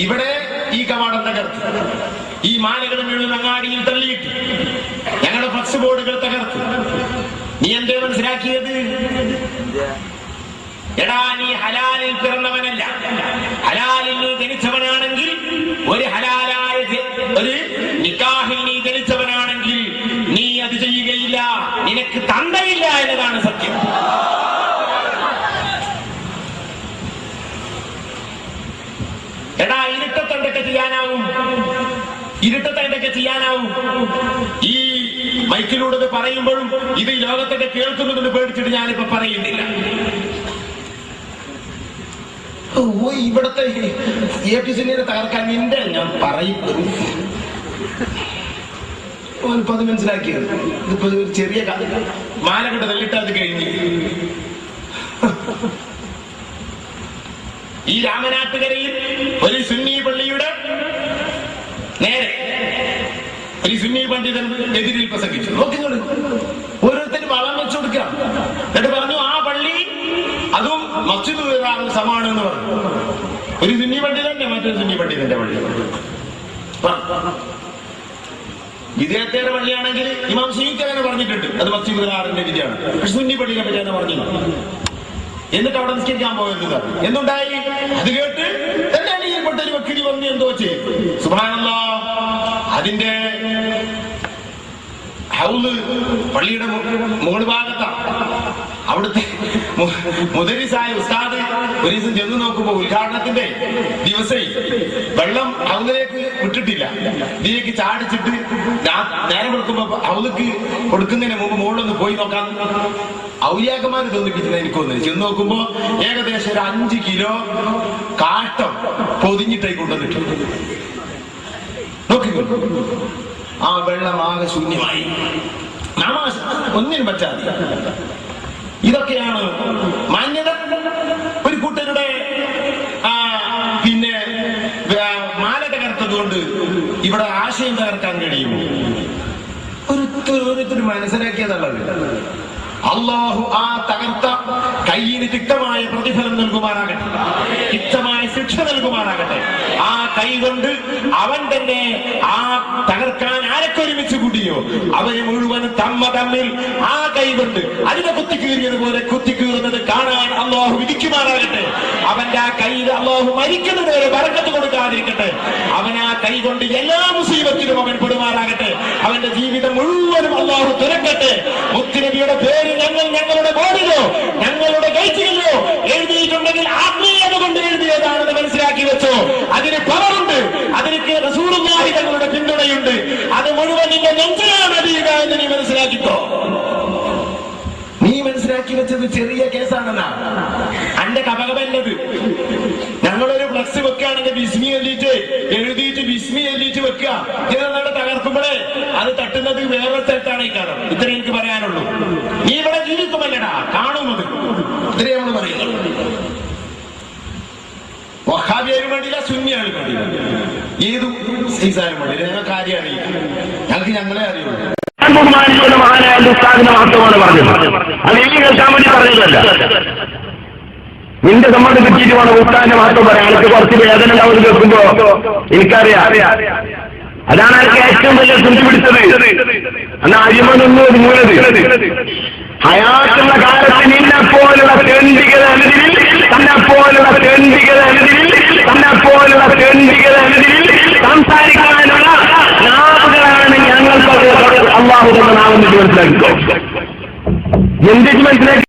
ഇവിടെ ഈ കവാടം തകർത്ത്, ഈ മാലകൾ മുഴുവൻ അങ്ങാടിയിൽ തള്ളിയിട്ട്, ഞങ്ങളുടെ ഫ്ലക്സ് ബോർഡുകൾ തകർത്ത്. നീ എന്തേ മനസ്സിലാക്കിയത്? എടാ, നീ ഹലാലിൽ പിറന്നവനല്ല. ഹലാലിൽ നീ ജനിച്ചവനാണെങ്കിൽ, ഒരു ഹലാലായ ഒരു നിക്കാഹിൽ നീ ജനിച്ചവനാണെങ്കിൽ നീ അത് ചെയ്യുകയില്ല. നിനക്ക് തന്തയില്ല എന്നതാണ് സത്യം. എടാ, ഇരുട്ടത്തെന്തൊക്കെ ചെയ്യാനാവും? ഇരുട്ടത്തെന്തൊക്കെ ചെയ്യാനാവും? ഈ മൈക്കിലൂടെ പറയുമ്പോഴും ഇത് ഈ ലോകത്തൊക്കെ കേൾക്കുന്നതിന് പേടിച്ചിട്ട് ഞാനിപ്പോ പറയുന്നില്ല. ഇവിടത്തെ APCനെ തകർക്കാൻ നിന്റെ ഞാൻ പറയും. ഇപ്പൊ അത് മനസ്സിലാക്കിയത്. ഇതിപ്പോ ഒരു ചെറിയ മാലകെട്ട് തള്ളിട്ട് അത് കഴിഞ്ഞ് ഈ രാമനാട്ടുകരയിൽ ഒരു സുന്നി പള്ളിയുടെ നേരെ ഒരു സുന്നി പണ്ഡിതൻ എതിരിൽ പ്രസംഗിച്ചു. നോക്കിക്കോളൂ, ഓരോരുത്തരും വളം വെച്ചു കൊടുക്കുക. എന്നിട്ട് പറഞ്ഞു ആ പള്ളി അതും മസ്ജിദ് സമാണ് എന്ന് പറഞ്ഞു. ഒരു സുന്നി പണ്ഡിതന്റെ മറ്റൊരു സുന്നി പണ്ഡിതന്റെ പള്ളി. വിദേഹത്തേറെ പള്ളിയാണെങ്കിൽ ഇമാം ഷീഖ് അങ്ങനെ പറഞ്ഞിട്ടുണ്ട്, അത് മസ്ജിദ് റാറിന്റെ വിധിയാണ്. പക്ഷെ സുന്നി പള്ളിയെ പറ്റി എന്ന് പറഞ്ഞു. എന്നിട്ട് അവിടെ നിസ്കരിക്കാൻ പോയത് എന്തുണ്ടായി? അത് കേട്ട് എന്റെ അടിയിൽപ്പെട്ട ഒരു വക്കീൽ വന്ന് എന്തോ ചെയ്തു. സുബ്ഹാനല്ലാഹ്, അതിന്റെ ഹൗല് പള്ളിയുടെ മുകൾ ഭാഗത്താണ്. അവിടുത്തെ മുദരിസായ ഉസ്താദ് ഒരു ദിവസം ചെന്ന് നോക്കുമ്പോ ഉദ്ഘാടനത്തിന്റെ ദിവസം വെള്ളം ഹൗലിലേക്ക് വിട്ടിട്ടില്ല. ഇതിലേക്ക് ചാടിച്ചിട്ട് നേരം കൊടുക്കുമ്പോ ഹൗലിക്ക് കൊടുക്കുന്നതിന് മുമ്പ് മുകളിലൊന്ന് പോയി നോക്കാൻ ഔലിയാക്കന്മാര് തോന്നിപ്പിച്ചത് എനിക്ക് തോന്നുന്നു. ചെന്ന് നോക്കുമ്പോ ഏകദേശം ഒരു 5 കിലോ കാട്ടം പൊതിഞ്ഞിട്ടായി കൊണ്ടുവന്നിട്ടുണ്ട്. നോക്കിക്കോ, ആ വെള്ളം ആകെ ശൂന്യമായി, ഒന്നിനും പറ്റാതെ. ഇതൊക്കെയാണ് മാന്യത. ഒരു കൂട്ടരുടെ പിന്നെ മാല തകർത്തതുകൊണ്ട് ഇവിടെ ആശയം തകർക്കാൻ കഴിയുമോ? ഓരോരുത്തരും മനസ്സിലാക്കിയതല്ലത്. അള്ളാഹു ആ തകർത്ത കയ്യിന് തിക്തമായ പ്രതിഫലം നൽകുമാറാകട്ടെ, തിക്തമായ ശിക്ഷ നൽകുമാറാകട്ടെ. ആ കൈ കൊണ്ട് അവൻ തന്നെ ആ തകർക്കാൻ ആരൊക്കെ ഒരുമിച്ച് കൂട്ടിയോ അവരെ മുഴുവൻ തമ്മിൽ ആ കൈ കൊണ്ട് അതിനെ കുത്തിക്കീറിയതുപോലെ കുത്തിക്കീറുന്നത് കാണാൻ അള്ളാഹു വിധിക്കുമാറാകട്ടെ. അവന്റെ ആ കയ്യിൽ അള്ളാഹു മരിക്കുന്നത് വരെ ബറക്കത്ത് കൊടുക്കാതിരിക്കട്ടെ. അവൻ ആ കൈ കൊണ്ട് എല്ലാ മുസീബത്തിലും അവൻ പെടുമാറാകട്ടെ. അവന്റെ ജീവിതം മുഴുവനും അള്ളാഹു തുറക്കട്ടെ. മുത്തുനബിയുടെ പേര് ഞങ്ങളുടെ ബോർഡിലോ ഞങ്ങളുടെ ഗൈറ്റിലോ എഴുതിയിട്ടുണ്ടെങ്കിൽ ആത്മീയത കൊണ്ട് എഴുതിയതാണെന്ന് മനസ്സിലാക്കി വെച്ചോ. അതിന് പവറുണ്ട്, അതിന് റസൂലുള്ളാഹി തങ്ങളുടെ പിന്തുണയുണ്ട്. അത് മുഴുവൻ നിന്റെ നെഞ്ചിലാണ് അറിയുക എന്ന് നീ മനസ്സിലാക്കിക്കോ. നീ മനസ്സിലാക്കി വെച്ചത് ചെറിയ കേസാണെന്നാ അന്റെ കപകമല്ലത്. ഞങ്ങളൊരു ഫ്ലക്സ് വെക്കുകയാണെങ്കിൽ ബിസ്മി എഴുതിയിട്ട് ബിസ്മി എഴുതിയിട്ട് വെക്കുക. ഇതെന്നാണ് തകർക്കുമ്പോഴേ അത് തട്ടുന്നത് വേറൊരു സ്ഥലത്താണ് ഈ കാരണം. ഇത്രയും എനിക്ക് പറയാനുള്ളൂ. നീ ഇവിടെ ജീവിക്കുമല്ലടാ, കാണുന്നത്. ഇത്രയും നമ്മൾ പറയുന്നത്. വഹാബിയാരും വേണ്ടില്ല, സുന്നിയാലും വേണ്ടില്ല, ഏത് സൈസാലും വേണ്ടില്ല. ഞങ്ങൾക്ക് ആരെയും അറിയില്ല, ഞങ്ങൾക്ക് ഞങ്ങളെ അറിയുള്ളൂ. ബഹുമാനിക്കുന്ന മഹാനായ ഉസ്താദിന്റെ മഹത്വമാണ് പറഞ്ഞത്. അത് ഈ കേൾക്കാൻ വേണ്ടി പറഞ്ഞതല്ല. നിന്റെ സമ്മതം കിട്ടിയിട്ട് വേണം ഉസ്താദിന്റെ മഹത്വം പറയാൻ. എനിക്ക് കുറച്ച് വേദന ഉണ്ടാവും കേൾക്കുമ്പോ, എനിക്കറിയാം. അതാണ് എനിക്ക് ഏറ്റവും വലിയ തുണ്ടി പിടിച്ചത്. അന്ന് അരിമനൊന്നും ഒരുങ്ങുന്നത്. ഹയാത്തുള്ള കാലത്ത് നിന്നെപ്പോലുള്ള തെണ്ടികൾ എഴുതിൽ, തന്നെപ്പോലുള്ള തെണ്ടികൾ എഴുതിൽ, തന്നെപ്പോലുള്ള തെണ്ടികൾ എഴുതിൽ സംസാരിക്കാനുള്ള നാവുകളാണ് ഞങ്ങൾക്ക് അള്ളാഹു തന്ന നാവെന്നിട്ട് മനസ്സിലാക്കിക്കോ. എന്തിട്ട് മനസ്സിലാക്കി?